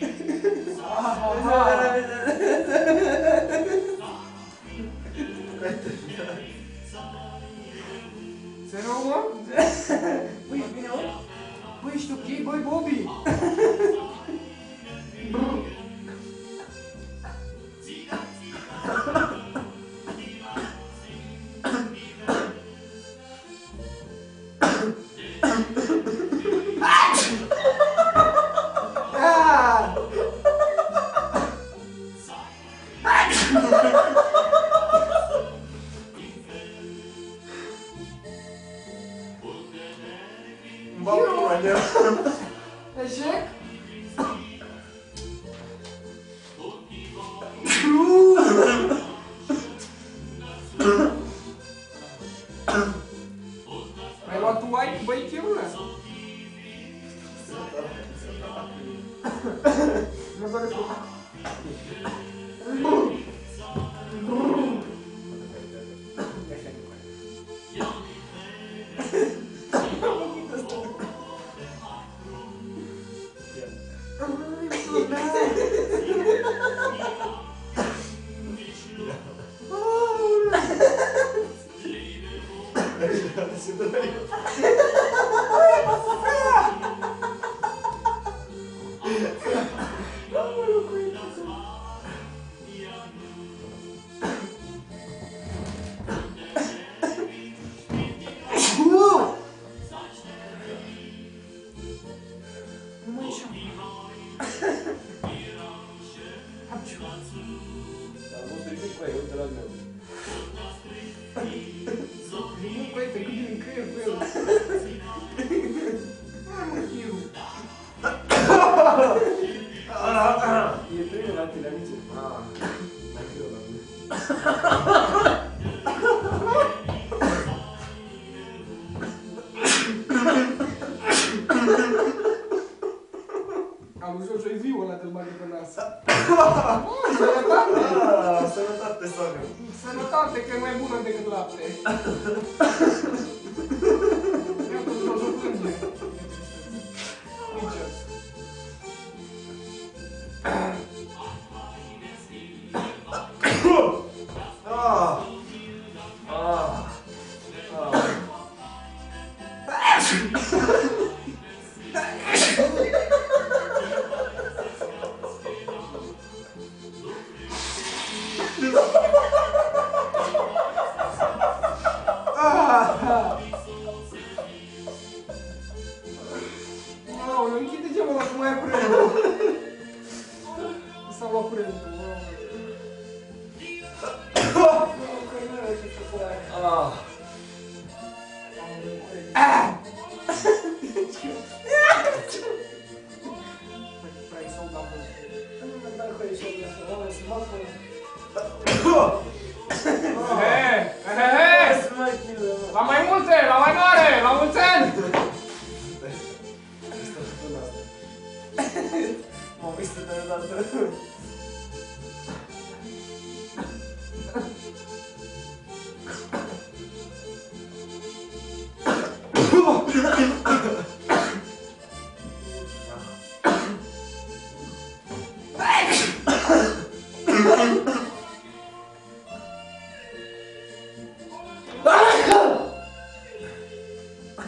Se rău, mă? Băi, ești bine, mă? Băi, ești ok, băi, Bobby! Îmi bag pula în el. Eșec? Ai luat tu white, băi, chirură? Mă doare tot. Am jos ce-i viu ăla de-l bagi pe nas. Sănătate! Sănătate, soară. Sănătate, că e mai bună decât lapte. Eu tot jos o plânge. Nici. Aoleu, închide geamul ăla că mai e curentul. S-a luat curentul. La mai multe, la mai mare, la mulți ani! M-am vist de dată.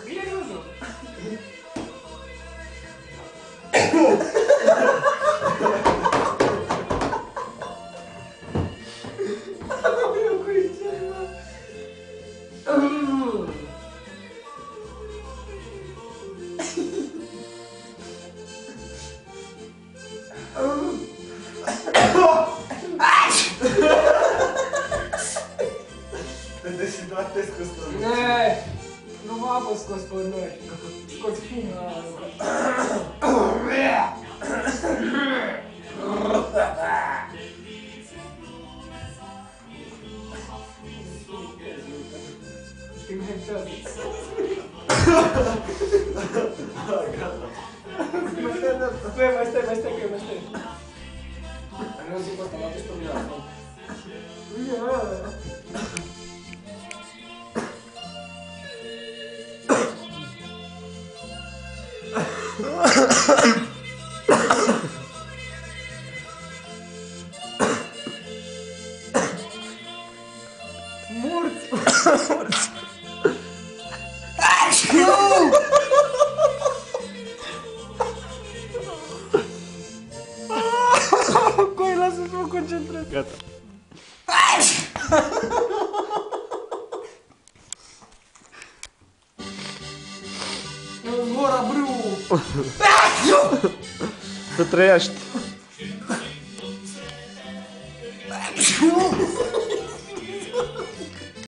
Bine, Iuzu! Te deshidratezi cu stălul. Nu mă apă scos pe noi. Scoți fumul. Știi mai înțeles. Gata. Mai stai, că mai stai. Nu zic asta, m-am dus pe mine asta. Coi, lasă să mă concentrez. Gata. Zbora brâu. Să trăiești.